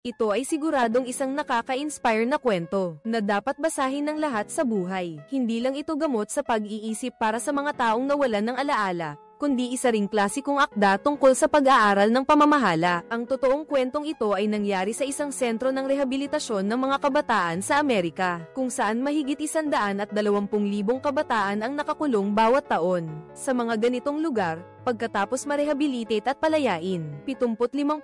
Ito ay siguradong isang nakaka-inspire na kwento na dapat basahin ng lahat sa buhay. Hindi lang ito gamot sa pag-iisip para sa mga taong nawalan ng alaala, kundi isa ring klasikong akda tungkol sa pag-aaral ng pamamahala. Ang totoong kwentong ito ay nangyari sa isang sentro ng rehabilitasyon ng mga kabataan sa Amerika, kung saan mahigit 120,000 kabataan ang nakakulong bawat taon. Sa mga ganitong lugar, pagkatapos marehabilitate at palayain, 75%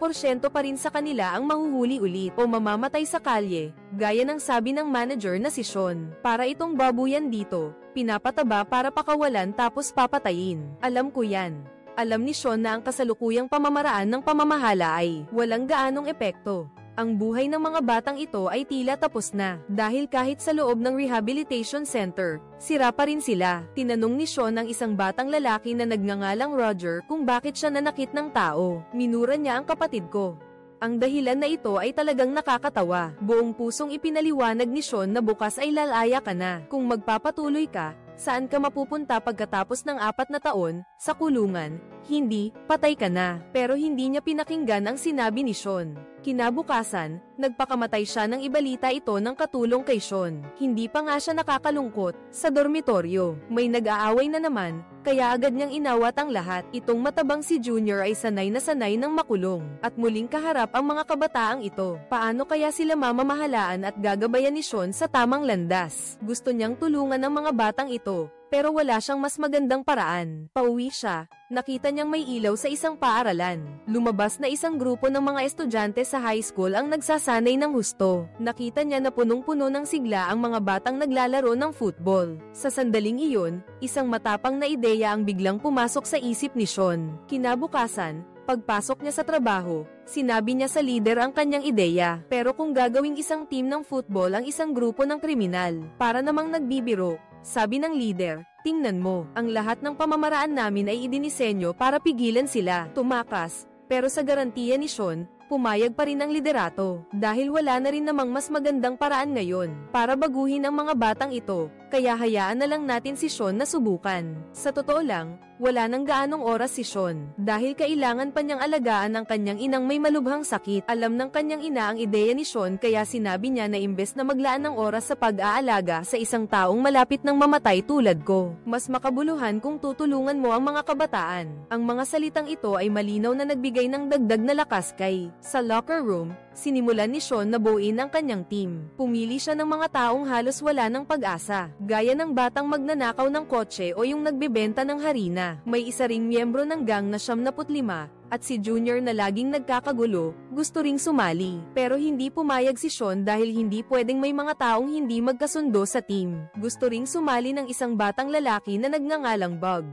pa rin sa kanila ang mahuhuli ulit o mamamatay sa kalye, gaya ng sabi ng manager na si Sean. Para itong babuyan dito, pinapataba para pakawalan tapos papatayin. Alam ko yan. Alam ni Sean na ang kasalukuyang pamamaraan ng pamamahala ay walang gaanong epekto. Ang buhay ng mga batang ito ay tila tapos na, dahil kahit sa loob ng rehabilitation center, sira pa rin sila. Tinanong ni Sean ang isang batang lalaki na nagngangalang Roger kung bakit siya nanakit ng tao. Minura niya ang kapatid ko. Ang dahilan na ito ay talagang nakakatawa. Buong pusong ipinaliwanag ni Sean na bukas ay lalaya ka na. Kung magpapatuloy ka, saan ka mapupunta pagkatapos ng 4 na taon? Sa kulungan. Hindi, patay ka na. Pero hindi niya pinakinggan ang sinabi ni Sean. Kinabukasan, nagpakamatay siya nang ibalita ito ng katulong kay Sean. Hindi pa nga siya nakakalungkot. Sa dormitoryo, may nag-aaway na naman, kaya agad niyang inawat ang lahat. Itong matabang si Junior ay sanay na sanay ng makulong, at muling kaharap ang mga kabataang ito. Paano kaya sila mamamahalaan at gagabayan ni Sean sa tamang landas? Gusto niyang tulungan ang mga batang ito, pero wala siyang mas magandang paraan. Pauwi siya, nakita niyang may ilaw sa isang paaralan. Lumabas na isang grupo ng mga estudyante sa high school ang nagsasanay ng husto. Nakita niya na punong-puno ng sigla ang mga batang naglalaro ng football. Sa sandaling iyon, isang matapang na ideya ang biglang pumasok sa isip ni Sean. Kinabukasan, pagpasok niya sa trabaho, sinabi niya sa leader ang kanyang ideya. Pero kung gagawing isang team ng football ang isang grupo ng kriminal, para namang nagbibiro, sabi ng leader, tingnan mo, ang lahat ng pamamaraan namin ay idinisenyo para pigilan sila. Tumakas, pero sa garantiya ni Sean, pumayag pa rin ang liderato, dahil wala na rin namang mas magandang paraan ngayon para baguhin ang mga batang ito, kaya hayaan na lang natin si Sean na subukan. Sa totoo lang, wala nang gaanong oras si Sean, dahil kailangan pa niyang alagaan ang kanyang inang may malubhang sakit. Alam ng kanyang ina ang ideya ni Sean kaya sinabi niya na imbes na maglaan ng oras sa pag-aalaga sa isang taong malapit ng mamatay tulad ko, mas makabuluhan kung tutulungan mo ang mga kabataan. Ang mga salitang ito ay malinaw na nagbigay ng dagdag na lakas kay. Sa locker room, sinimulan ni Sean na buuin ang kanyang team. Pumili siya ng mga taong halos wala ng pag-asa, gaya ng batang magnanakaw ng kotse o yung nagbebenta ng harina. May isa ring miyembro ng gang na 75, at si Junior na laging nagkakagulo, gusto ring sumali. Pero hindi pumayag si Sean dahil hindi pwedeng may mga taong hindi magkasundo sa team. Gusto ring sumali ng isang batang lalaki na nagngangalang Bug.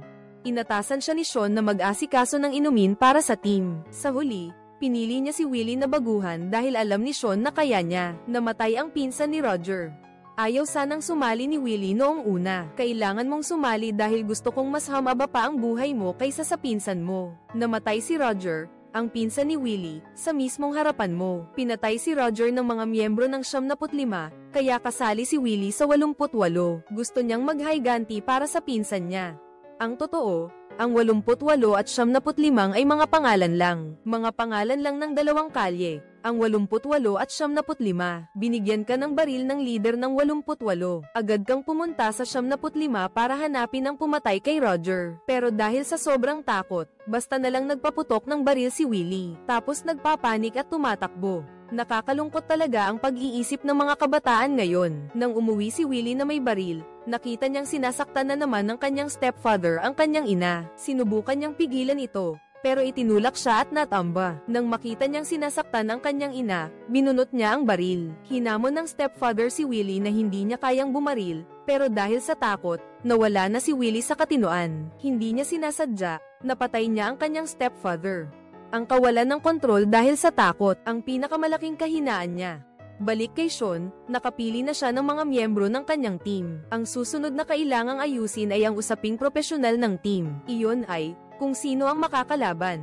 Inatasan siya ni Sean na mag-asikaso ng inumin para sa team. Sa huli, pinili niya si Willie na baguhan dahil alam ni Sean na kaya niya. Namatay ang pinsan ni Roger. Ayaw sanang sumali ni Willie noong una. Kailangan mong sumali dahil gusto kong mas humaba pa ang buhay mo kaysa sa pinsan mo. Namatay si Roger, ang pinsan ni Willie, sa mismong harapan mo. Pinatay si Roger ng mga miyembro ng 75, kaya kasali si Willie sa 88. Gusto niyang maghiganti para sa pinsan niya. Ang totoo, ang 88 at 75 ay mga pangalan lang. Mga pangalan lang ng 2 kalye. Ang 88 at 75. Binigyan ka ng baril ng leader ng 88. Agad kang pumunta sa 75 para hanapin ang pumatay kay Roger. Pero dahil sa sobrang takot, basta na lang nagpaputok ng baril si Willie. Tapos nagpapanik at tumatakbo. Nakakalungkot talaga ang pag-iisip ng mga kabataan ngayon. Nang umuwi si Willie na may baril, nakita niyang sinasaktan na naman ng kanyang stepfather ang kanyang ina. Sinubukan niyang pigilan ito, pero itinulak siya at natamba. Nang makita niyang sinasaktan ang kanyang ina, binunot niya ang baril. Hinamon ng stepfather si Willie na hindi niya kayang bumaril, pero dahil sa takot, nawala na si Willie sa katinoan. Hindi niya sinasadya, napatay niya ang kanyang stepfather. Ang kawalan ng kontrol dahil sa takot, ang pinakamalaking kahinaan niya. Balik kay Sean, nakapili na siya ng mga miyembro ng kanyang team. Ang susunod na kailangang ayusin ay ang usaping propesyonal ng team. Iyon ay, kung sino ang makakalaban.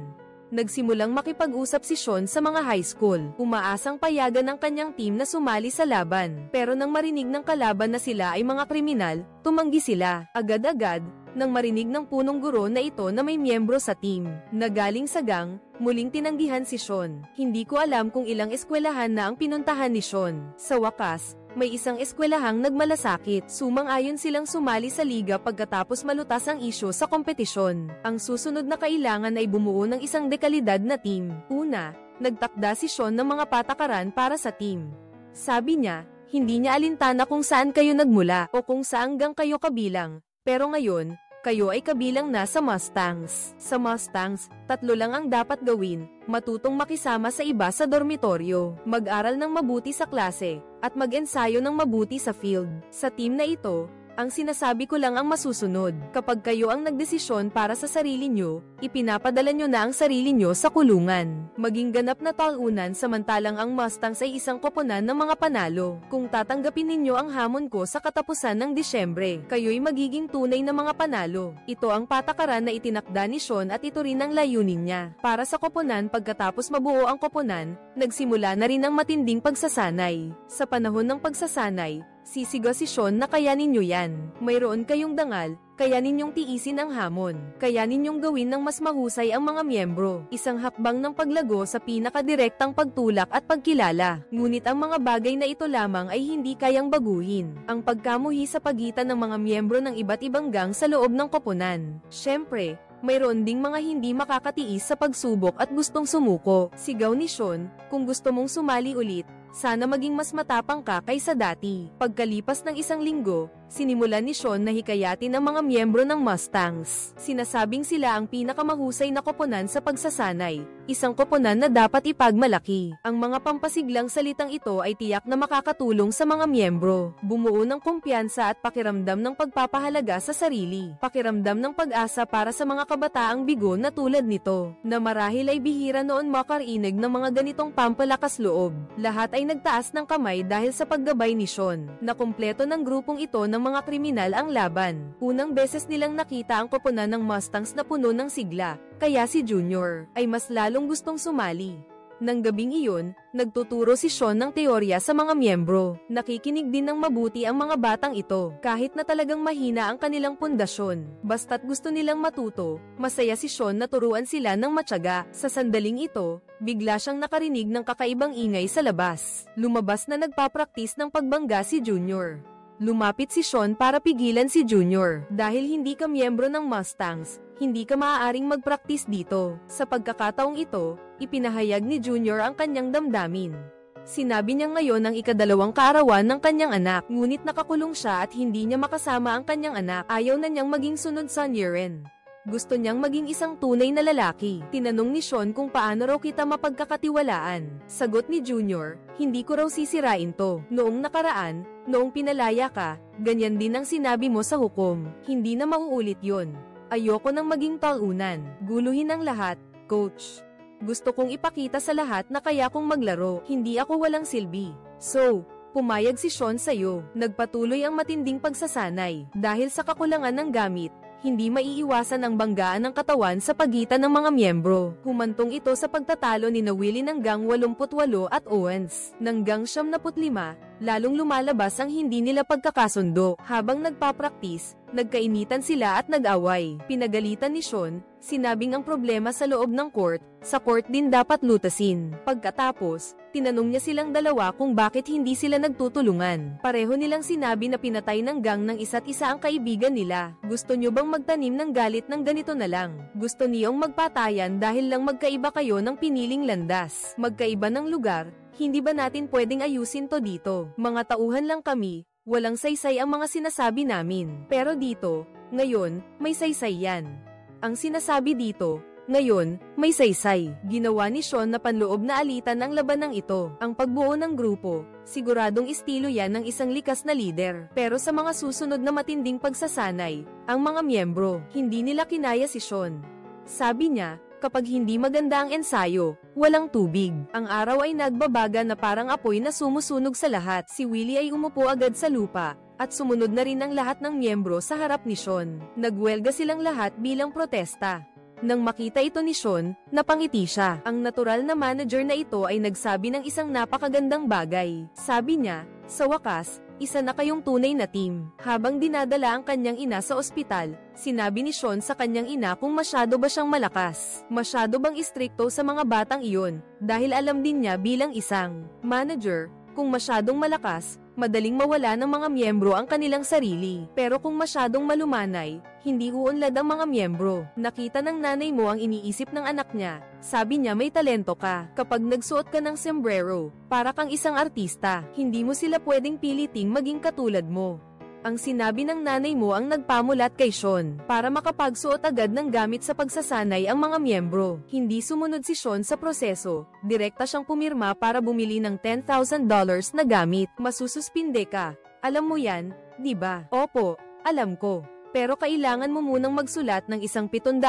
Nagsimulang makipag-usap si Sean sa mga high school. Umaasang payagan ng kanyang team na sumali sa laban. Pero nang marinig ng kalaban na sila ay mga kriminal, tumanggi sila. Agad-agad, nang marinig ng punong guro na ito na may miyembro sa team na galing sa gang, muling tinanggihan si Sean. Hindi ko alam kung ilang eskwelahan na ang pinuntahan ni Sean. Sa wakas, may isang eskwelahang nagmalasakit. Sumang-ayon silang sumali sa liga pagkatapos malutas ang isyu sa kompetisyon. Ang susunod na kailangan ay bumuo ng isang dekalidad na team. Una, nagtakda si Sean ng mga patakaran para sa team. Sabi niya, hindi niya alintana kung saan kayo nagmula o kung saan gang kayo kabilang. Pero ngayon, kayo ay kabilang na sa Mustangs. Sa Mustangs, 3 lang ang dapat gawin, matutong makisama sa iba sa dormitoryo, mag-aral ng mabuti sa klase, at mag-ensayo ng mabuti sa field. Sa team na ito, ang sinasabi ko lang ang masusunod. Kapag kayo ang nagdesisyon para sa sarili nyo, ipinapadala nyo na ang sarili nyo sa kulungan. Maging ganap na talunan samantalang ang Mustangs ay isang koponan ng mga panalo. Kung tatanggapin ninyo ang hamon ko sa katapusan ng Disyembre, kayo'y magiging tunay na mga panalo. Ito ang patakaran na itinakda ni Sean at ito rin ang layunin niya. Para sa koponan pagkatapos mabuo ang koponan, nagsimula na rin ang matinding pagsasanay. Sa panahon ng pagsasanay, sisigaw si Sean na kayanin nyo yan. Mayroon kayong dangal, kayanin ninyong tiisin ang hamon. Kayanin ninyong gawin ng mas mahusay ang mga miyembro. Isang hakbang ng paglago sa pinakadirektang pagtulak at pagkilala. Ngunit ang mga bagay na ito lamang ay hindi kayang baguhin. Ang pagkamuhi sa pagitan ng mga miyembro ng iba't ibang gang sa loob ng koponan. Siyempre, mayroon ding mga hindi makakatiis sa pagsubok at gustong sumuko. Sigaw ni Sean, kung gusto mong sumali ulit, sana maging mas matapang ka kaysa dati. Pagkalipas ng 1 linggo, sinimulan ni Sean na hikayatin ang mga miyembro ng Mustangs. Sinasabing sila ang pinakamahusay na koponan sa pagsasanay, isang koponan na dapat ipagmalaki. Ang mga pampasiglang salitang ito ay tiyak na makakatulong sa mga miyembro. Bumuo ng kumpiyansa at pakiramdam ng pagpapahalaga sa sarili. Pakiramdam ng pag-asa para sa mga kabataang bigo na tulad nito, na marahil ay bihira noon makarinig ng mga ganitong pampalakas loob. Lahat ay nagtaas ng kamay dahil sa paggabay ni Sean, na kumpleto ng grupong ito ng mga kriminal ang laban. Unang beses nilang nakita ang koponan ng Mustangs na puno ng sigla, kaya si Junior ay mas lalong gustong sumali. Nang gabing iyon, nagtuturo si Sean ng teorya sa mga miyembro. Nakikinig din ng mabuti ang mga batang ito, kahit na talagang mahina ang kanilang pundasyon. Basta't gusto nilang matuto, masaya si Sean na turuan sila ng matyaga. Sa sandaling ito, bigla siyang nakarinig ng kakaibang ingay sa labas. Lumabas na nagpapraktis ng pagbangga si Junior. Lumapit si Sean para pigilan si Junior. Dahil hindi ka miyembro ng Mustangs, hindi ka maaaring magpraktis dito. Sa pagkakataong ito, ipinahayag ni Junior ang kanyang damdamin. Sinabi niya ngayon ang ika-2 kaarawan ng kanyang anak, ngunit nakakulong siya at hindi niya makasama ang kanyang anak. Ayaw na niyang maging sunod sa Niren. Gusto niyang maging isang tunay na lalaki. Tinanong ni Sean kung paano raw kita mapagkakatiwalaan. Sagot ni Junior, hindi ko raw sisirain to. Noong nakaraan, noong pinalaya ka, ganyan din ang sinabi mo sa hukom. Hindi na mauulit yon. Ayoko nang maging talunan. Guluhin ang lahat, coach. Gusto kong ipakita sa lahat na kaya kong maglaro. Hindi ako walang silbi. So, pumayag si Sean sa'yo. Nagpatuloy ang matinding pagsasanay. Dahil sa kakulangan ng gamit, hindi maiiwasan ang banggaan ng katawan sa pagitan ng mga miyembro. Humantong ito sa pagtatalo ni Willie ng gang 88 at Owens ng gang 75, lalong lumalabas ang hindi nila pagkakasundo. Habang nagpapraktis, nagkainitan sila at nag-away. Pinagalitan ni Sean, sinabing ang problema sa loob ng court, sa court din dapat lutasin. Pagkatapos, tinanong niya silang dalawa kung bakit hindi sila nagtutulungan. Pareho nilang sinabi na pinatay ng gang ng isa't isa ang kaibigan nila. Gusto niyo bang magtanim ng galit ng ganito na lang? Gusto niyong magpatayan dahil lang magkaiba kayo ng piniling landas? Magkaiba ng lugar? Hindi ba natin pwedeng ayusin to dito? Mga tauhan lang kami, walang saysay ang mga sinasabi namin. Pero dito, ngayon, may saysay yan. Ang sinasabi dito, ngayon, may saysay. Ginawa ni Sean na panloob na alitan ang labanang ito. Ang pagbuo ng grupo, siguradong estilo yan ng isang likas na lider. Pero sa mga susunod na matinding pagsasanay, ang mga miyembro, hindi nila kinaya si Sean. Sabi niya, kapag hindi maganda ang ensayo, walang tubig. Ang araw ay nagbabaga na parang apoy na sumusunog sa lahat. Si Willie ay umupo agad sa lupa, at sumunod na rin ang lahat ng miyembro sa harap ni Sean. Nagwelga silang lahat bilang protesta. Nang makita ito ni Sean, napangiti siya. Ang natural na manager na ito ay nagsabi ng isang napakagandang bagay. Sabi niya, sa wakas, Isa na kayong tunay na team. Habang dinadala ang kanyang ina sa ospital, sinabi ni Sean sa kanyang ina kung masyado ba siyang malakas. Masyado bang istrikto sa mga batang iyon, dahil alam din niya bilang isang manager, kung masyadong malakas, madaling mawala ng mga miyembro ang kanilang sarili. Pero kung masyadong malumanay, hindi uunlad ang mga miyembro. Nakita ng nanay mo ang iniisip ng anak niya. Sabi niya may talento ka. Kapag nagsuot ka ng sombrero, para kang isang artista. Hindi mo sila pwedeng piliting maging katulad mo. Ang sinabi ng nanay mo ang nagpamulat kay Sean, para makapagsuot agad ng gamit sa pagsasanay ang mga miyembro. Hindi sumunod si Sean sa proseso, direkta siyang pumirma para bumili ng $10,000 na gamit. Masususpinde ka. Alam mo yan, di ba? Opo, alam ko. Pero kailangan mo munang magsulat ng 784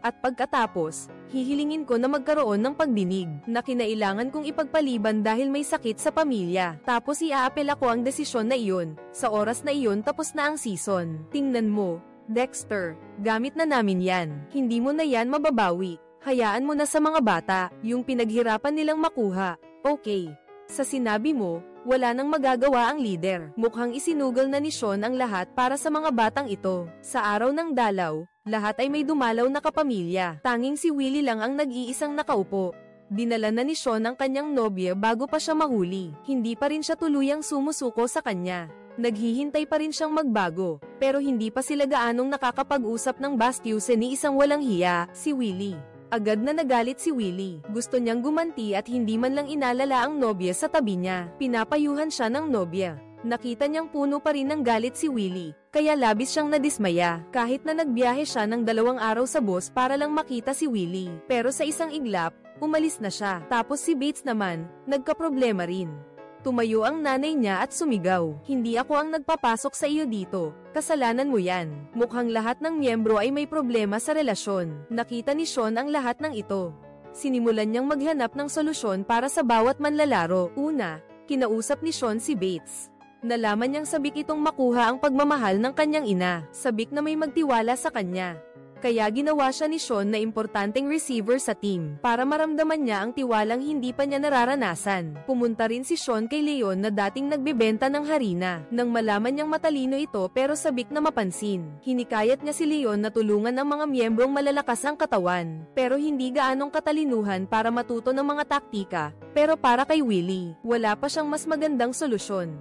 at pagkatapos, hihilingin ko na magkaroon ng pagdinig na kinailangan kong ipagpaliban dahil may sakit sa pamilya. Tapos iaapela ko ang desisyon na iyon. Sa oras na iyon tapos na ang season. Tingnan mo, Dexter, gamit na namin yan. Hindi mo na yan mababawi. Hayaan mo na sa mga bata, yung pinaghirapan nilang makuha. Okay. Sa sinabi mo, wala nang magagawa ang leader. Mukhang isinugal na ni Sean ang lahat para sa mga batang ito. Sa araw ng dalaw, lahat ay may dumalaw na kapamilya. Tanging si Willie lang ang nag-iisang nakaupo. Dinala na ni Sean ang kanyang nobya bago pa siya mahuli. Hindi pa rin siya tuluyang sumusuko sa kanya. Naghihintay pa rin siyang magbago, pero hindi pa sila gaanong nakakapag-usap ng bastyusin ni isang walang hiya, si Willie. Agad na nagalit si Willie. Gusto niyang gumanti at hindi man lang inalala ang nobya sa tabi niya. Pinapayuhan siya ng nobya. Nakita niyang puno pa rin ng galit si Willie, kaya labis siyang nadismaya. Kahit na nagbiyahe siya ng 2 araw sa bus para lang makita si Willie. Pero sa isang iglap, umalis na siya. Tapos si Bates naman, nagkaproblema rin. Tumayo ang nanay niya at sumigaw. Hindi ako ang nagpapasok sa iyo dito. Kasalanan mo yan. Mukhang lahat ng miyembro ay may problema sa relasyon. Nakita ni Sean ang lahat ng ito. Sinimulan niyang maghanap ng solusyon para sa bawat manlalaro. Una, kinausap ni Sean si Bates. Nalaman niyang sabik itong makuha ang pagmamahal ng kanyang ina. Sabik na may magtiwala sa kanya. Kaya ginawa siya ni Sean na importanteng receiver sa team, para maramdaman niya ang tiwalang hindi pa niya nararanasan. Pumunta rin si Sean kay Leon na dating nagbebenta ng harina. Nang malaman niyang matalino ito pero sabik na mapansin, hinikayat niya si Leon na tulungan ang mga miyembrong malalakas ang katawan, pero hindi gaanong katalinuhan para matuto ng mga taktika. Pero para kay Willie, wala pa siyang mas magandang solusyon.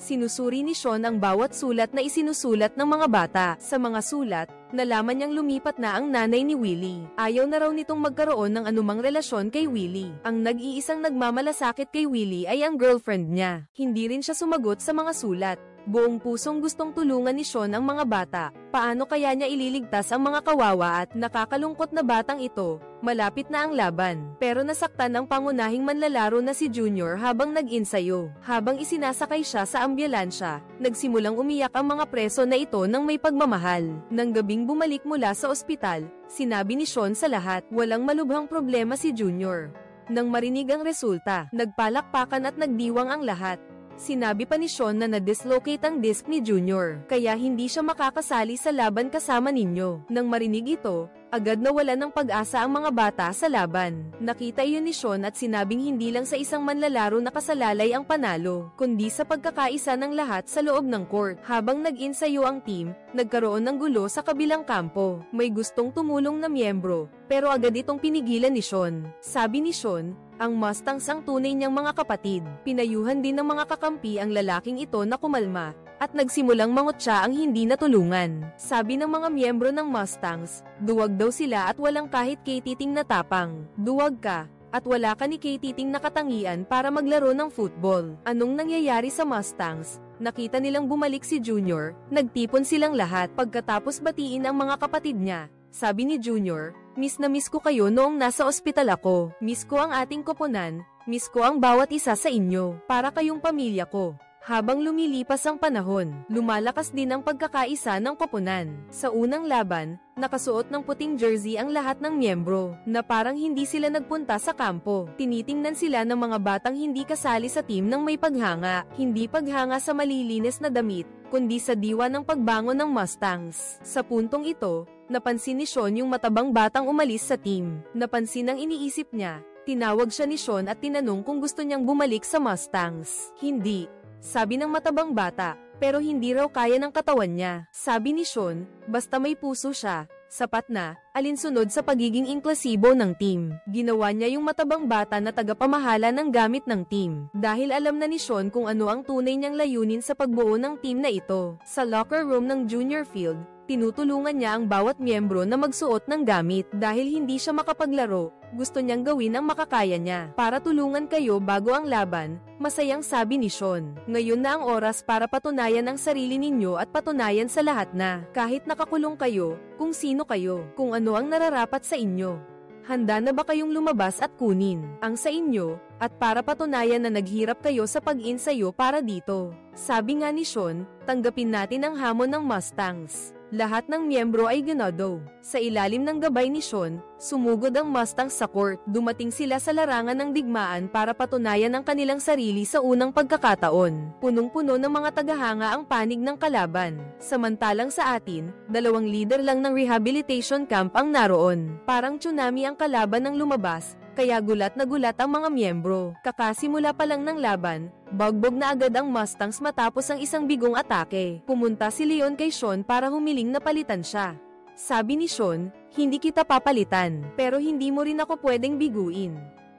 Sinusuri ni Sean ang bawat sulat na isinusulat ng mga bata. Sa mga sulat, nalaman niyang lumipat na ang nanay ni Willie. Ayaw na raw nitong magkaroon ng anumang relasyon kay Willie. Ang nag-iisang nagmamalasakit kay Willie ay ang girlfriend niya. Hindi rin siya sumagot sa mga sulat. Buong pusong gustong tulungan ni Sean ang mga bata. Paano kaya niya ililigtas ang mga kawawa at nakakalungkot na batang ito? Malapit na ang laban, pero nasaktan ang pangunahing manlalaro na si Junior habang nag-insayo. Habang isinasakay siya sa ambulansya, nagsimulang umiyak ang mga preso na ito ng may pagmamahal. Nang gabing bumalik mula sa ospital, sinabi ni Sean sa lahat, walang malubhang problema si Junior. Nang marinig ang resulta, nagpalakpakan at nagdiwang ang lahat. Sinabi pa ni Sean na na-dislocate ang disc ni Junior, kaya hindi siya makakasali sa laban kasama ninyo. Nang marinig ito, agad nawala ng pag-asa ang mga bata sa laban. Nakita iyon ni Sean at sinabing hindi lang sa isang manlalaro na kasalalay ang panalo, kundi sa pagkakaisa ng lahat sa loob ng court. Habang nag-insayo ang team, nagkaroon ng gulo sa kabilang kampo. May gustong tumulong na miyembro, pero agad itong pinigilan ni Sean. Sabi ni Sean, ang Mustangs ang tunay niyang mga kapatid. Pinayuhan din ng mga kakampi ang lalaking ito na kumalma, at nagsimulang mangutya ang hindi natulungan. Sabi ng mga miyembro ng Mustangs, duwag daw sila at walang kahit kay-titing na tapang. Duwag ka, at wala ka ni kay-titing na katangian para maglaro ng football. Anong nangyayari sa Mustangs? Nakita nilang bumalik si Junior, nagtipon silang lahat pagkatapos batiin ang mga kapatid niya. Sabi ni Junior, miss na miss ko kayo noong nasa ospital ako. Miss ko ang ating koponan, miss ko ang bawat isa sa inyo, para kayong pamilya ko. Habang lumilipas ang panahon, lumalakas din ang pagkakaisa ng koponan. Sa unang laban, nakasuot ng puting jersey ang lahat ng miyembro, na parang hindi sila nagpunta sa kampo. Tinitingnan sila ng mga batang hindi kasali sa team ng may paghanga. Hindi paghanga sa malilinis na damit, kundi sa diwa ng pagbangon ng Mustangs. Sa puntong ito, napansin ni Sean yung matabang batang umalis sa team. Napansin ang iniisip niya, tinawag siya ni Sean at tinanong kung gusto niyang bumalik sa Mustangs. Hindi. sabi ng matabang bata, pero hindi raw kaya ng katawan niya. Sabi ni Sean, basta may puso siya, sapat na, alinsunod sa pagiging inklusibo ng team. Ginawa niya yung matabang bata na tagapamahala ng gamit ng team. Dahil alam na ni Sean kung ano ang tunay niyang layunin sa pagbuo ng team na ito. Sa locker room ng junior field, tinutulungan niya ang bawat miyembro na magsuot ng gamit. Dahil hindi siya makapaglaro, gusto niyang gawin ang makakaya niya. Para tulungan kayo bago ang laban, masayang sabi ni Sean. Ngayon na ang oras para patunayan ang sarili ninyo at patunayan sa lahat na, kahit nakakulong kayo, kung sino kayo, kung ano ang nararapat sa inyo. Handa na ba kayong lumabas at kunin ang sa inyo, at para patunayan na naghirap kayo sa pag-insayo para dito? Sabi nga ni Sean, tanggapin natin ang hamon ng Mustangs. Lahat ng miyembro ay ginado. Sa ilalim ng gabay ni Sean, sumugod ang Mustangs sa court. Dumating sila sa larangan ng digmaan para patunayan ang kanilang sarili sa unang pagkakataon. Punong-puno ng mga tagahanga ang panig ng kalaban. Samantalang sa atin, 2 leader lang ng rehabilitation camp ang naroon. Parang tsunami ang kalaban ng lumabas, kaya gulat na gulat ang mga miyembro. Kakasimula pa lang ng laban, bagbog na agad ang Mustangs matapos ang isang bigong atake. Pumunta si Leon kay Sean para humiling na palitan siya. Sabi ni Sean, hindi kita papalitan, pero hindi mo rin ako pwedeng biguin.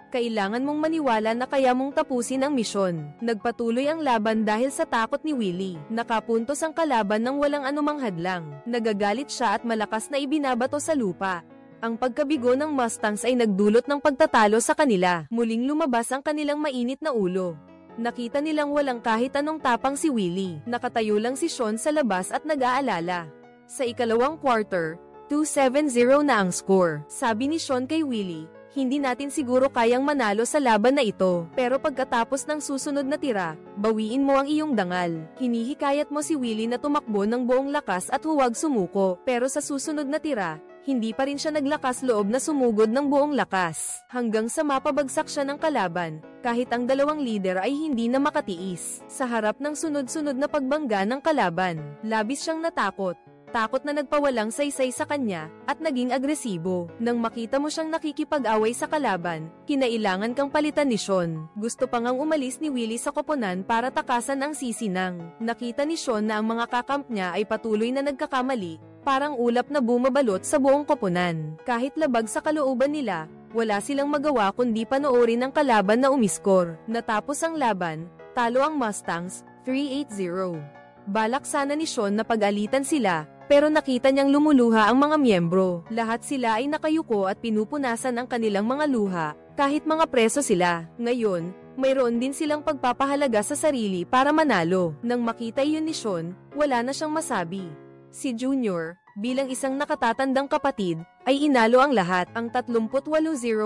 Kailangan mong maniwala na kaya mong tapusin ang misyon. Nagpatuloy ang laban dahil sa takot ni Willie. Nakapuntos ang kalaban ng walang anumang hadlang. Nagagalit siya at malakas na ibinabato sa lupa. Ang pagkabigo ng Mustangs ay nagdulot ng pagtatalo sa kanila. Muling lumabas ang kanilang mainit na ulo. Nakita nilang walang kahit anong tapang si Willie. Nakatayo lang si Sean sa labas at nag-aalala. Sa ikalawang quarter, 2-7-0 na ang score. Sabi ni Sean kay Willie, hindi natin siguro kayang manalo sa laban na ito. Pero pagkatapos ng susunod na tira, bawiin mo ang iyong dangal. Hinihikayat mo si Willie na tumakbo ng buong lakas at huwag sumuko. Pero sa susunod na tira, hindi pa rin siya naglakas loob na sumugod ng buong lakas. Hanggang sa mapabagsak siya ng kalaban, kahit ang 2 leader ay hindi na makatiis. Sa harap ng sunod-sunod na pagbangga ng kalaban, labis siyang natakot. Takot na nagpawalang saysay sa kanya, at naging agresibo. Nang makita mo siyang nakikipag-away sa kalaban, kinailangan kang palitan ni Sean. Gusto pa ngang umalis ni Willie sa koponan para takasan ang sisinang. Nakita ni Sean na ang mga kakamp niya ay patuloy na nagkakamali, parang ulap na bumabalot sa buong koponan. Kahit labag sa kalooban nila, wala silang magawa kundi panoorin ang kalaban na umiskor. Natapos ang laban, talo ang Mustangs, 3-8-0. Balak sana ni Sean na pag-alitan sila, pero nakita niyang lumuluha ang mga miyembro. Lahat sila ay nakayuko at pinupunasan ang kanilang mga luha, kahit mga preso sila. Ngayon, mayroon din silang pagpapahalaga sa sarili para manalo. Nang makita iyon ni Sean, wala na siyang masabi. Si Junior, bilang isang nakatatandang kapatid, ay inalo ang lahat. Ang 38-0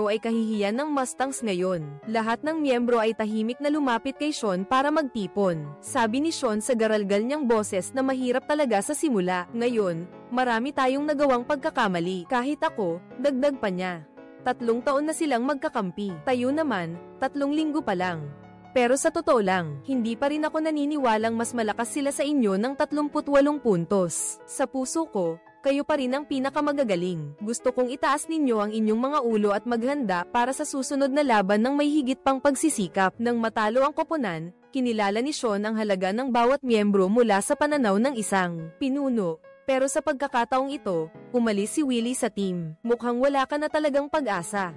ay kahihiyan ng Mustangs ngayon. Lahat ng miyembro ay tahimik na lumapit kay Sean para magtipon. Sabi ni Sean sa garalgal niyang boses na mahirap talaga sa simula. Ngayon, marami tayong nagawang pagkakamali. Kahit ako, dagdag pa niya. 3 taon na silang magkakampi. Tayo naman, 3 linggo pa lang. Pero sa totoo lang, hindi pa rin ako naniniwalang mas malakas sila sa inyo ng 38 puntos. Sa puso ko, kayo pa rin ang pinakamagagaling. Gusto kong itaas ninyo ang inyong mga ulo at maghanda para sa susunod na laban ng may higit pang pagsisikap. Nang matalo ang koponan, kinilala ni Sean ang halaga ng bawat miyembro mula sa pananaw ng isang pinuno. Pero sa pagkakataong ito, umalis si Willie sa team. Mukhang wala ka na talagang pag-asa.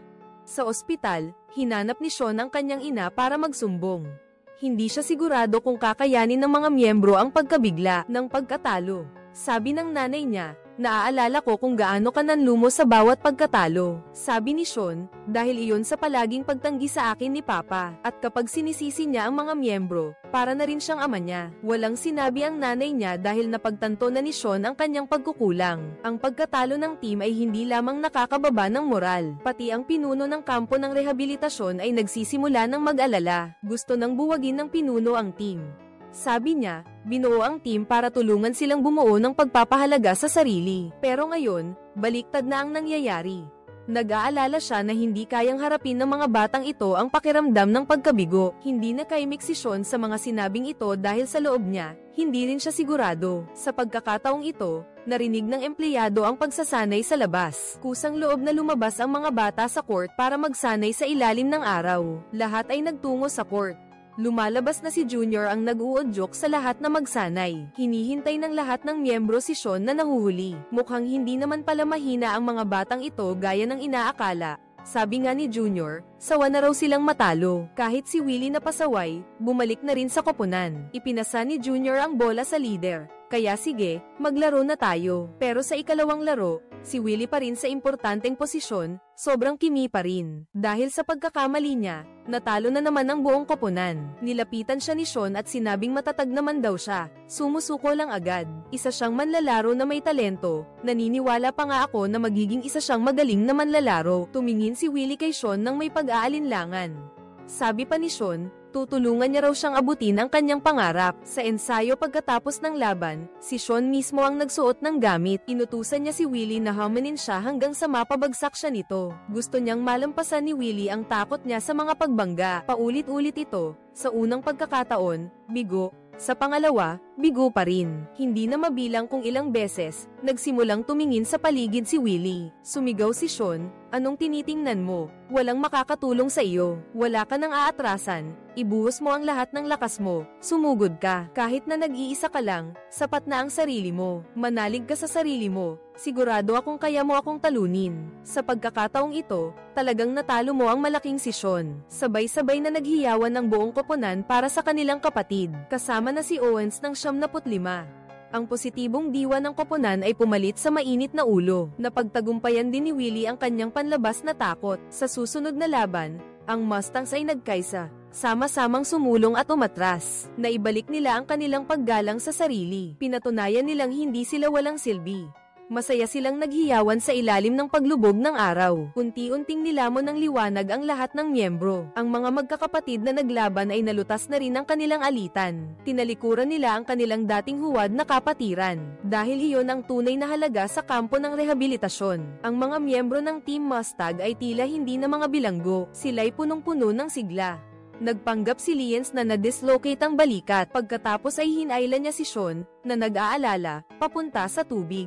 Sa ospital, hinanap ni Sean ang kanyang ina para magsumbong. Hindi siya sigurado kung kakayanin ng mga miyembro ang pagkabigla ng pagkatalo. Sabi ng nanay niya, naaalala ko kung gaano ka nanlumo sa bawat pagkatalo. Sabi ni Sean, dahil iyon sa palaging pagtanggi sa akin ni Papa. At kapag sinisisi niya ang mga miyembro, para na rin siyang ama niya. Walang sinabi ang nanay niya dahil napagtanto na ni Sean ang kanyang pagkukulang. Ang pagkatalo ng team ay hindi lamang nakakababa ng moral. Pati ang pinuno ng kampo ng rehabilitasyon ay nagsisimula ng mag-alala. Gusto nang buwagin ng pinuno ang team. Sabi niya, binuo ang team para tulungan silang bumuo ng pagpapahalaga sa sarili. Pero ngayon, baliktad na ang nangyayari. Nag-aalala siya na hindi kayang harapin ng mga batang ito ang pakiramdam ng pagkabigo. Hindi na kaimik si Sean sa mga sinabing ito dahil sa loob niya, hindi rin siya sigurado. Sa pagkakataong ito, narinig ng empleyado ang pagsasanay sa labas. Kusang loob na lumabas ang mga bata sa court para magsanay sa ilalim ng araw. Lahat ay nagtungo sa court. Lumalabas na si Junior ang nag-uudyok sa lahat na magsanay. Hinihintay ng lahat ng miyembro si Sean na nahuhuli. Mukhang hindi naman pala mahina ang mga batang ito gaya ng inaakala. Sabi nga ni Junior, sawa na raw silang matalo. Kahit si Willie na pasaway, bumalik na rin sa koponan. Ipinasa ni Junior ang bola sa leader. Kaya sige, maglaro na tayo. Pero sa ikalawang laro, si Willie pa rin sa importanteng posisyon, sobrang kimi pa rin. Dahil sa pagkakamali niya, natalo na naman ang buong koponan. Nilapitan siya ni Sean at sinabing matatag naman daw siya. Sumusuko lang agad. Isa siyang manlalaro na may talento. Naniniwala pa nga ako na magiging isa siyang magaling na manlalaro. Tumingin si Willie kay Sean nang may pag-aalinlangan. Sabi pa ni Sean, tutulungan niya raw siyang abutin ang kanyang pangarap. Sa ensayo pagkatapos ng laban, si Sean mismo ang nagsuot ng gamit. Inutusan niya si Willie na hamanin siya hanggang sa mapabagsak siya nito. Gusto niyang malampasan ni Willie ang takot niya sa mga pagbangga. Paulit-ulit ito. Sa unang pagkakataon, bigo. Sa pangalawa, bigo pa rin. Hindi na mabilang kung ilang beses, nagsimulang tumingin sa paligid si Willie. Sumigaw si Sean, anong tinitingnan mo? Walang makakatulong sa iyo. Wala ka nang aatrasan. Ibuhos mo ang lahat ng lakas mo. Sumugod ka. Kahit na nag-iisa ka lang, sapat na ang sarili mo. Manalig ka sa sarili mo. Sigurado akong kaya mo akong talunin. Sa pagkakataong ito, talagang natalo mo ang malaking si Sean. Sabay-sabay na naghiyawan ng buong koponan para sa kanilang kapatid. Kasama na si Owens ng 75. Ang positibong diwa ng koponan ay pumalit sa mainit na ulo. Napagtagumpayan din ni Willie ang kanyang panlabas na takot. Sa susunod na laban, ang Mustangs ay nagkaisa. Sama-samang sumulong at umatras. Naibalik nila ang kanilang paggalang sa sarili. Pinatunayan nilang hindi sila walang silbi. Masaya silang naghiyawan sa ilalim ng paglubog ng araw. Unti-unting nilamon ng liwanag ang lahat ng miyembro. Ang mga magkakapatid na naglaban ay nalutas na rin ang kanilang alitan. Tinalikuran nila ang kanilang dating huwad na kapatiran. Dahil iyon ang tunay na halaga sa kampo ng rehabilitasyon. Ang mga miyembro ng Team Mustang ay tila hindi na mga bilanggo. Sila'y punong-puno ng sigla. Nagpanggap si Liens na na-dislocate ang balikat. Pagkatapos ay hinailan niya si Sean, na nag-aalala, papunta sa tubig.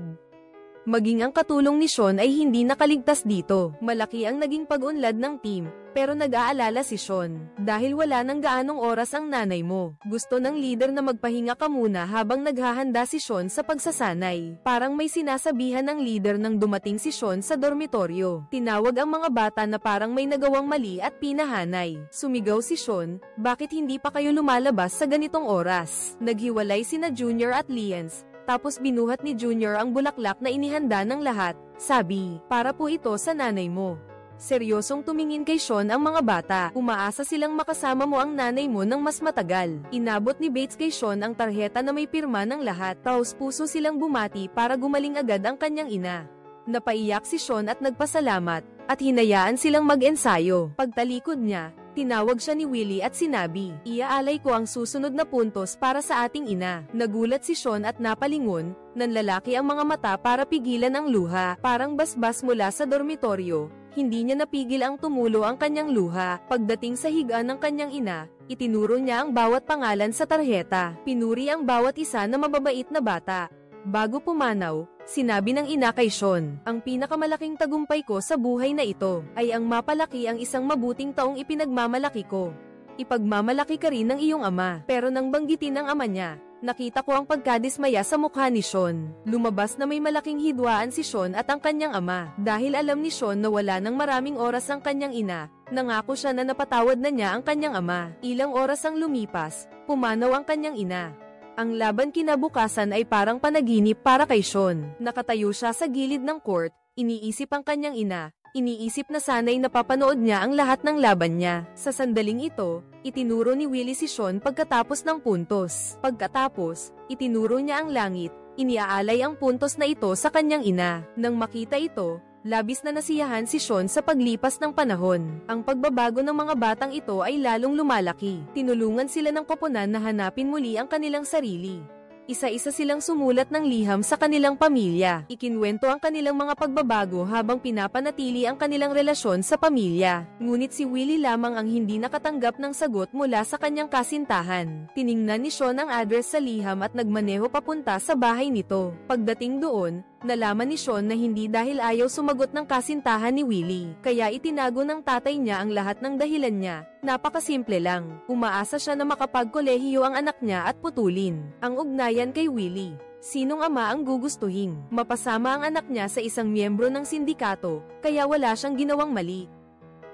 Maging ang katulong ni Sean ay hindi nakaligtas dito. Malaki ang naging pag-unlad ng team, pero nag-aalala si Sean. Dahil wala nang gaanong oras ang nanay mo. Gusto ng leader na magpahinga ka muna habang naghahanda si Sean sa pagsasanay. Parang may sinasabihan ng leader nang dumating si Sean sa dormitoryo. Tinawag ang mga bata na parang may nagawang mali at pinahanay. Sumigaw si Sean, bakit hindi pa kayo lumalabas sa ganitong oras? Naghiwalay sina Junior at Liens. Tapos binuhat ni Junior ang bulaklak na inihanda ng lahat. Sabi, para po ito sa nanay mo. Seryosong tumingin kay Sean ang mga bata. Umaasa silang makasama mo ang nanay mo ng mas matagal. Inabot ni Bates kay Sean ang tarheta na may pirma ng lahat. Taos puso silang bumati para gumaling agad ang kanyang ina. Napaiyak si Sean at nagpasalamat, at hinayaan silang mag-ensayo. Pagtalikod niya, tinawag siya ni Willie at sinabi, iaalay ko ang susunod na puntos para sa ating ina. Nagulat si Sean at napalingon, nanlalaki ang mga mata para pigilan ang luha. Parang basbas mula sa dormitoryo, hindi niya napigil ang tumulo ang kanyang luha. Pagdating sa higaan ng kanyang ina, itinuro niya ang bawat pangalan sa tarheta. Pinuri ang bawat isa na mababait na bata. Bago pumanaw, sinabi ng ina kay Sean, ang pinakamalaking tagumpay ko sa buhay na ito, ay ang mapalaki ang isang mabuting taong ipinagmamalaki ko. Ipagmamalaki ka rin ng iyong ama. Pero nang banggitin ng ama niya, nakita ko ang pagkadismaya sa mukha ni Sean. Lumabas na may malaking hidwaan si Sean at ang kanyang ama. Dahil alam ni Sean na wala nang maraming oras ang kanyang ina, nangako siya na napatawad na niya ang kanyang ama. Ilang oras ang lumipas, pumanaw ang kanyang ina. Ang laban kinabukasan ay parang panaginip para kay Sean. Nakatayo siya sa gilid ng court, iniisip ang kanyang ina, iniisip na sana'y napapanood niya ang lahat ng laban niya. Sa sandaling ito, itinuro ni Willie si Sean pagkatapos ng puntos. Pagkatapos, itinuro niya ang langit, iniaalay ang puntos na ito sa kanyang ina. Nang makita ito, labis na nasiyahan si Sean sa paglipas ng panahon. Ang pagbabago ng mga batang ito ay lalong lumalaki. Tinulungan sila ng koponan na hanapin muli ang kanilang sarili. Isa-isa silang sumulat ng liham sa kanilang pamilya. Ikinwento ang kanilang mga pagbabago habang pinapanatili ang kanilang relasyon sa pamilya. Ngunit si Willie lamang ang hindi nakatanggap ng sagot mula sa kanyang kasintahan. Tiningnan ni Sean ang address sa liham at nagmaneho papunta sa bahay nito. Pagdating doon, Nalaman ni Sean na hindi dahil ayaw sumagot ng kasintahan ni Willie, kaya itinago ng tatay niya ang lahat ng dahilan niya. Napakasimple lang, umaasa siya na makapagkolehiyo ang anak niya at putulin ang ugnayan kay Willie. Sinong ama ang gugustuhin mapasama ang anak niya sa isang miyembro ng sindikato, kaya wala siyang ginawang mali.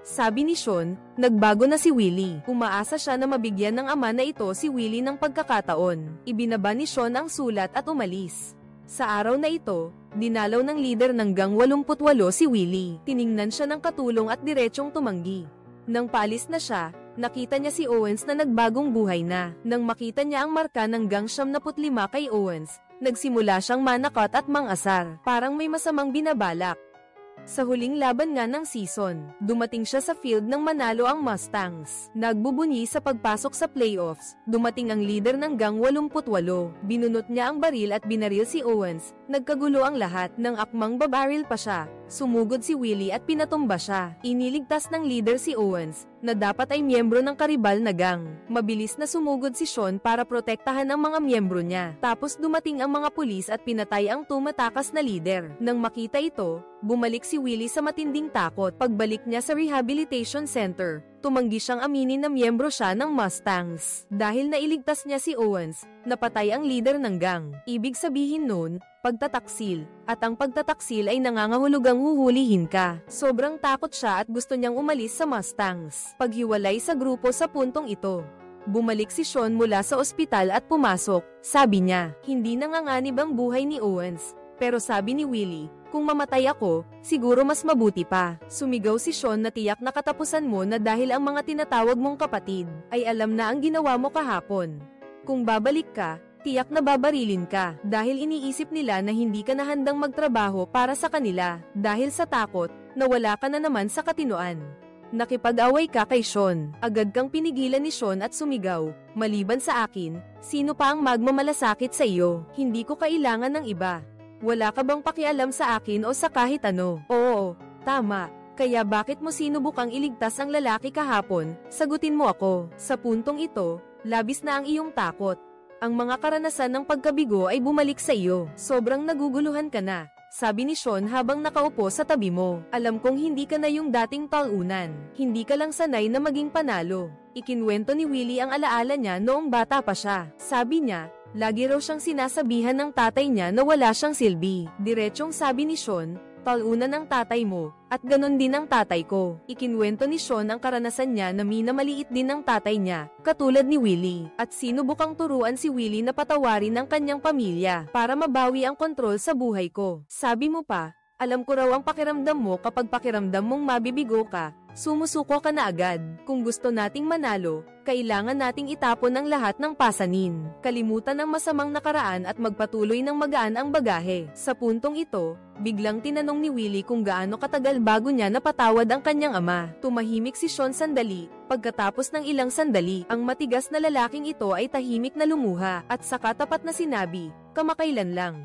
Sabi ni Sean, nagbago na si Willie. Umaasa siya na mabigyan ng ama na ito si Willie ng pagkakataon. Ibinaba ni Sean ang sulat at umalis. Sa araw na ito, dinalaw ng leader ng Gang 88 si Willie. Tiningnan siya ng katulong at diretsyong tumanggi. Nang paalis na siya, nakita niya si Owens na nagbagong buhay na. Nang makita niya ang marka ng Gang 75 kay Owens, nagsimula siyang manakot at mangasar. Parang may masamang binabalak. Sa huling laban nga ng season, dumating siya sa field nang manalo ang Mustangs. Nagbubunyi sa pagpasok sa playoffs, dumating ang leader ng Gang 88. Binunot niya ang baril at binaril si Owens. Nagkagulo ang lahat. Nang akmang babaril pa siya, sumugod si Willie at pinatumba siya. Iniligtas ng leader si Owens, na dapat ay miyembro ng karibal na gang. Mabilis na sumugod si Sean para protektahan ang mga miyembro niya. Tapos dumating ang mga pulis at pinatay ang tumatakas na leader. Nang makita ito, bumalik si Willie sa matinding takot. Pagbalik niya sa rehabilitation center, tumanggi siyang aminin na miyembro siya ng Mustangs. Dahil nailigtas niya si Owens, napatay ang leader ng gang. Ibig sabihin nun, pagtataksil. At ang pagtataksil ay nangangahulugang huhulihin ka. Sobrang takot siya at gusto niyang umalis sa Mustangs. Paghiwalay sa grupo sa puntong ito. Bumalik si Sean mula sa ospital at pumasok. Sabi niya, hindi nanganganib ang buhay ni Owens. Pero sabi ni Willie, kung mamatay ako, siguro mas mabuti pa. Sumigaw si Sean na tiyak na katapusan mo na dahil ang mga tinatawag mong kapatid ay alam na ang ginawa mo kahapon. Kung babalik ka, tiyak na babarilin ka dahil iniisip nila na hindi ka na handang magtrabaho para sa kanila dahil sa takot na wala ka na naman sa katinoan. Nakipag-away ka kay Sean. Agad kang pinigilan ni Sean at sumigaw, maliban sa akin, sino pa ang magmamalasakit sa iyo? Hindi ko kailangan ng iba. Wala ka bang pakialam sa akin o sa kahit ano? Oo, tama. Kaya bakit mo sinubukang iligtas ang lalaki kahapon? Sagutin mo ako. Sa puntong ito, labis na ang iyong takot. Ang mga karanasan ng pagkabigo ay bumalik sa iyo. Sobrang naguguluhan ka na, sabi ni Sean habang nakaupo sa tabi mo. Alam kong hindi ka na yung dating talunan. Hindi ka lang sanay na maging panalo. Ikinwento ni Willie ang alaala niya noong bata pa siya. Sabi niya, lagi raw siyang sinasabihan ng tatay niya na wala siyang silbi. Diretsyong sabi ni Sean, talunan ng tatay mo, at ganon din ang tatay ko. Ikinwento ni Sean ang karanasan niya na minamaliit din ng tatay niya, katulad ni Willie. At sinubukang turuan si Willie na patawarin ang kanyang pamilya para mabawi ang kontrol sa buhay ko. Sabi mo pa, alam ko raw ang pakiramdam mo kapag pakiramdam mong mabibigo ka, sumusuko ka na agad. Kung gusto nating manalo, kailangan nating itapon ang lahat ng pasanin. Kalimutan ang masamang nakaraan at magpatuloy ng magaan ang bagahe. Sa puntong ito, biglang tinanong ni Willie kung gaano katagal bago niya napatawad ang kanyang ama. Tumahimik si Sean sandali. Pagkatapos ng ilang sandali, ang matigas na lalaking ito ay tahimik na lumuha at saka tapat na sinabi, kamakailan lang.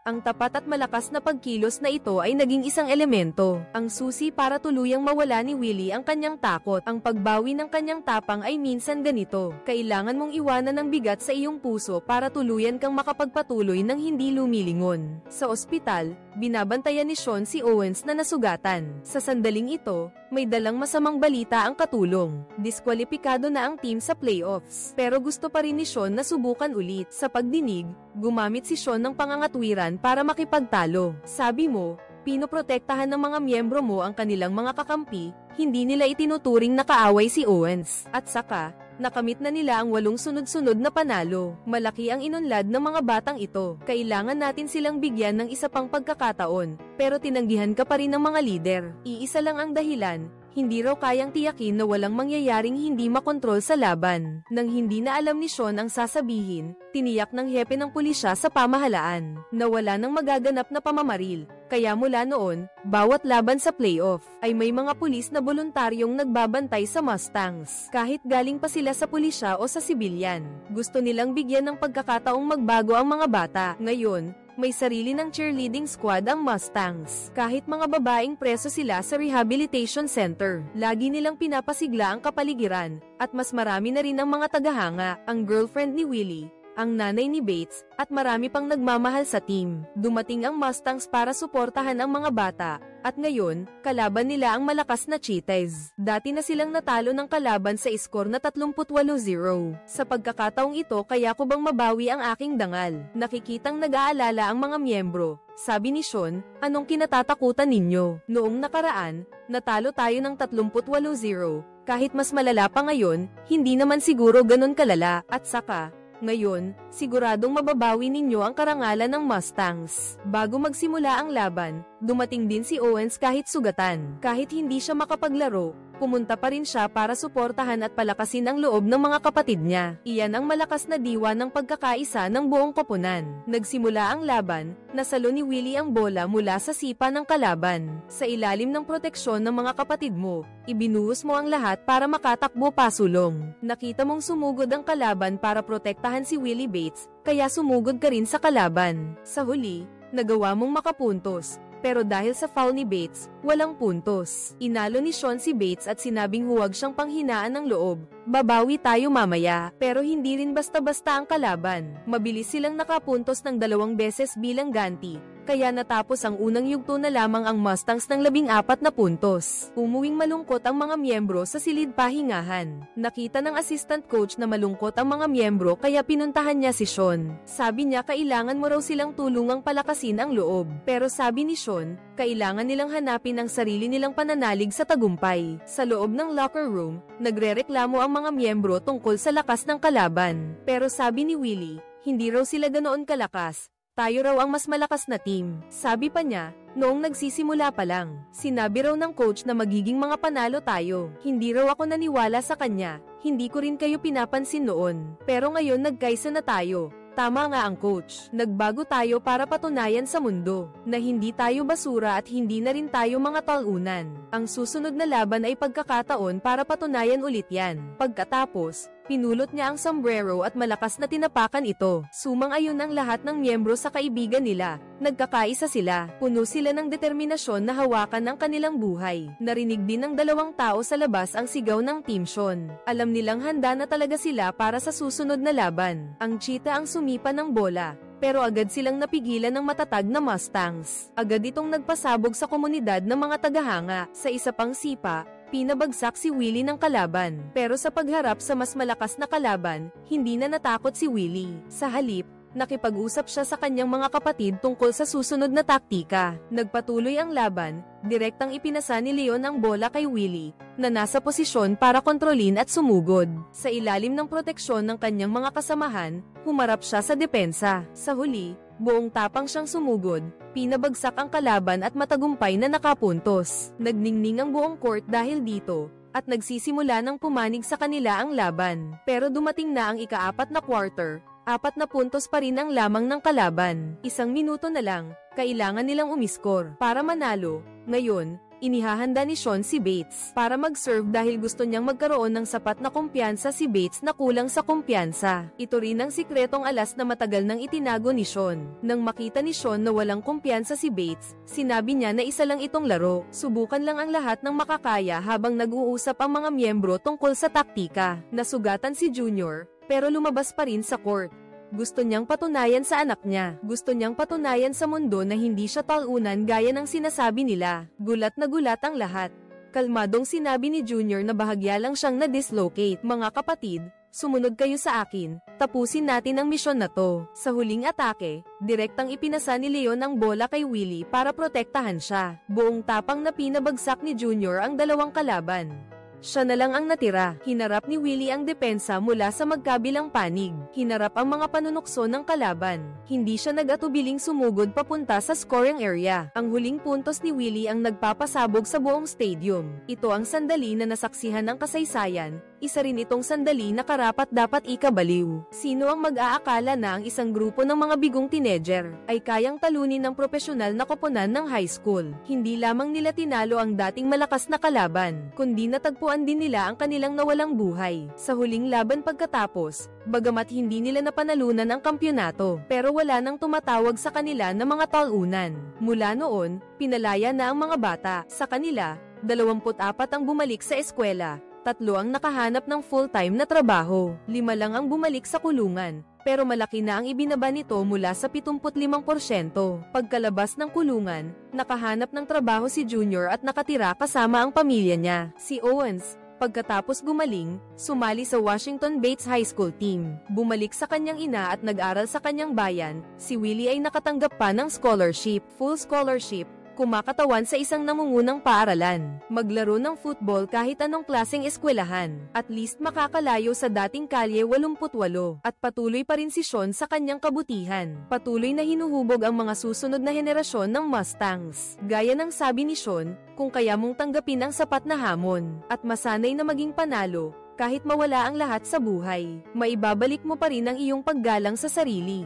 Ang tapat at malakas na pagkilos na ito ay naging isang elemento. Ang susi para tuluyang mawala ni Willie ang kanyang takot. Ang pagbawi ng kanyang tapang ay minsan ganito. Kailangan mong iwanan ng bigat sa iyong puso para tuluyan kang makapagpatuloy ng hindi lumilingon. Sa ospital, binabantayan ni Sean si Owens na nasugatan. Sa sandaling ito, may dalang masamang balita ang katulong. Diskwalipikado na ang team sa playoffs. Pero gusto pa rin ni Sean na subukan ulit. Sa pagdinig, gumamit si Sean ng pangangatwiran para makipagtalo. Sabi mo, pinoprotektahan ng mga miyembro mo ang kanilang mga kakampi, hindi nila itinuturing na kaaway si Owens. At saka, nakamit na nila ang 8 sunod-sunod na panalo. Malaki ang inunlad ng mga batang ito. Kailangan natin silang bigyan ng isa pang pagkakataon, pero tinanggihan ka pa rin ng mga lider. Iisa lang ang dahilan, hindi raw kayang tiyakin na walang mangyayaring hindi makontrol sa laban. Nang hindi na alam ni Sean ang sasabihin, tiniyak ng hepe ng pulisya sa pamahalaan na wala nang magaganap na pamamaril. Kaya mula noon, bawat laban sa playoff ay may mga pulis na voluntaryong nagbabantay sa Mustangs. Kahit galing pa sila sa pulisya o sa sibilyan, gusto nilang bigyan ng pagkakataong magbago ang mga bata. Ngayon, may sarili ng cheerleading squad ang Mustangs. Kahit mga babaeng preso sila sa rehabilitation center, lagi nilang pinapasigla ang kapaligiran, at mas marami na rin ang mga tagahanga. Ang girlfriend ni Willie, ang nanay ni Bates, at marami pang nagmamahal sa team. Dumating ang Mustangs para suportahan ang mga bata, at ngayon, kalaban nila ang malakas na Cheetahs. Dati na silang natalo ng kalaban sa iskor na 38-0. Sa pagkakataong ito kaya ko bang mabawi ang aking dangal? Nakikitang nag-aalala ang mga miyembro. Sabi ni Sean, anong kinatatakutan ninyo? Noong nakaraan, natalo tayo ng 38-0. Kahit mas malala pa ngayon, hindi naman siguro ganun kalala. At saka, ngayon, siguradong mababawi ninyo ang karangalan ng Mustangs. Bago magsimula ang laban, dumating din si Owens kahit sugatan. Kahit hindi siya makapaglaro, pumunta pa rin siya para suportahan at palakasin ang loob ng mga kapatid niya. Iyan ang malakas na diwa ng pagkakaisa ng buong koponan. Nagsimula ang laban, nasalo ni Willie ang bola mula sa sipa ng kalaban. Sa ilalim ng proteksyon ng mga kapatid mo, ibinuhos mo ang lahat para makatakbo pasulong. Nakita mong sumugod ang kalaban para protektahan si Willie Bates, kaya sumugod ka rin sa kalaban. Sa huli, nagawa mong makapuntos. Pero dahil sa foul ni Bates, walang puntos. Inalo ni Sean si Bates at sinabing huwag siyang panghinaan ng loob. Babawi tayo mamaya, pero hindi rin basta-basta ang kalaban. Mabilis silang nakapuntos ng 2 beses bilang ganti, kaya natapos ang unang yugto na lamang ang Mustangs ng 14 na puntos. Umuwing malungkot ang mga miyembro sa silid pahingahan. Nakita ng assistant coach na malungkot ang mga miyembro kaya pinuntahan niya si Sean. Sabi niya kailangan mo raw silang tulungang palakasin ang loob. Pero sabi ni Sean, kailangan nilang hanapin ang sarili nilang pananalig sa tagumpay. Sa loob ng locker room, nagrereklamo ang mga miyembro tungkol sa lakas ng kalaban. Pero sabi ni Willie, hindi raw sila ganoon kalakas. Tayo raw ang mas malakas na team. Sabi pa niya, noong nagsisimula pa lang, sinabi raw ng coach na magiging mga panalo tayo. Hindi raw ako naniwala sa kanya, hindi ko rin kayo pinapansin noon. Pero ngayon nagkaisa na tayo. Tama nga ang coach. Nagbago tayo para patunayan sa mundo na hindi tayo basura at hindi na rin tayo mga talunan. Ang susunod na laban ay pagkakataon para patunayan ulit yan. Pagkatapos, pinulot niya ang sombrero at malakas na tinapakan ito. Sumang-ayon ang lahat ng miyembro sa kaibigan nila. Nagkakaisa sila. Puno sila ng determinasyon na hawakan ang kanilang buhay. Narinig din ng 2 tao sa labas ang sigaw ng Team Sean. Alam nilang handa na talaga sila para sa susunod na laban. Ang Cheetah ang sumipa ng bola, pero agad silang napigilan ng matatag na Mustangs. Agad itong nagpasabog sa komunidad ng mga tagahanga. Sa isa pang sipa, pinabagsak si Willie ng kalaban. Pero sa pagharap sa mas malakas na kalaban, hindi na natakot si Willie. Sa halip, nakipag-usap siya sa kanyang mga kapatid tungkol sa susunod na taktika. Nagpatuloy ang laban, direktang ipinasa ni Leon ang bola kay Willie, na nasa posisyon para kontrolin at sumugod. Sa ilalim ng proteksyon ng kanyang mga kasamahan, humarap siya sa depensa. Sa huli, buong tapang siyang sumugod, pinabagsak ang kalaban at matagumpay na nakapuntos. Nagningning ang buong court dahil dito, at nagsisimula ng pumanig sa kanila ang laban. Pero dumating na ang ika-4 na quarter, 4 na puntos pa rin ang lamang ng kalaban. 1 minuto na lang, kailangan nilang umiskor para manalo. Ngayon, inihahanda ni Sean si Bates para mag-serve dahil gusto niyang magkaroon ng sapat na kumpiyansa si Bates na kulang sa kumpiyansa. Ito rin ang sikretong alas na matagal nang itinago ni Sean. Nang makita ni Sean na walang kumpiyansa si Bates, sinabi niya na isa lang itong laro. Subukan lang ang lahat ng makakaya habang nag-uusap ang mga miyembro tungkol sa taktika. Nasugatan si Junior, pero lumabas pa rin sa court. Gusto niyang patunayan sa anak niya. Gusto niyang patunayan sa mundo na hindi siya talunan gaya ng sinasabi nila. Gulat na gulat ang lahat. Kalmadong sinabi ni Junior na bahagya lang siyang na-dislocate. Mga kapatid, sumunod kayo sa akin. Tapusin natin ang misyon na to. Sa huling atake, direktang ipinasa ni Leon ang bola kay Willie para protektahan siya. Buong tapang na pinabagsak ni Junior ang 2 kalaban. Siya na lang ang natira. Hinarap ni Willie ang depensa mula sa magkabilang panig. Hinarap ang mga panunukso ng kalaban. Hindi siya nag-atubiling sumugod papunta sa scoring area. Ang huling puntos ni Willie ang nagpapasabog sa buong stadium. Ito ang sandali na nasaksihan ng kasaysayan. Isa rin itong sandali na karapat-dapat ikabaliw. Sino ang mag-aakala na ang isang grupo ng mga bigong teenager ay kayang talunin ng propesyonal na koponan ng high school? Hindi lamang nila tinalo ang dating malakas na kalaban, kundi natagpuan din nila ang kanilang nawalang buhay. Sa huling laban pagkatapos, bagamat hindi nila napanalunan ang kampyonato, pero wala nang tumatawag sa kanila na mga talunan. Mula noon, pinalaya na ang mga bata. Sa kanila, 24 ang bumalik sa eskwela. 3 ang nakahanap ng full-time na trabaho, 5 lang ang bumalik sa kulungan, pero malaki na ang ibinaba nito mula sa 75%. Pagkalabas ng kulungan, nakahanap ng trabaho si Junior at nakatira kasama ang pamilya niya. Si Owens, pagkatapos gumaling, sumali sa Washington Bates High School team. Bumalik sa kanyang ina at nag-aral sa kanyang bayan. Si Willie ay nakatanggap pa ng scholarship, full scholarship, kumakatawan sa isang nangungunang paaralan. Maglaro ng football kahit anong klaseng eskwelahan. At least makakalayo sa dating kalye 88. At patuloy pa rin si Sean sa kanyang kabutihan. Patuloy na hinuhubog ang mga susunod na henerasyon ng Mustangs. Gaya ng sabi ni Sean, kung kaya mong tanggapin ang sapat na hamon, at masanay na maging panalo, kahit mawala ang lahat sa buhay, maibabalik mo pa rin ang iyong paggalang sa sarili.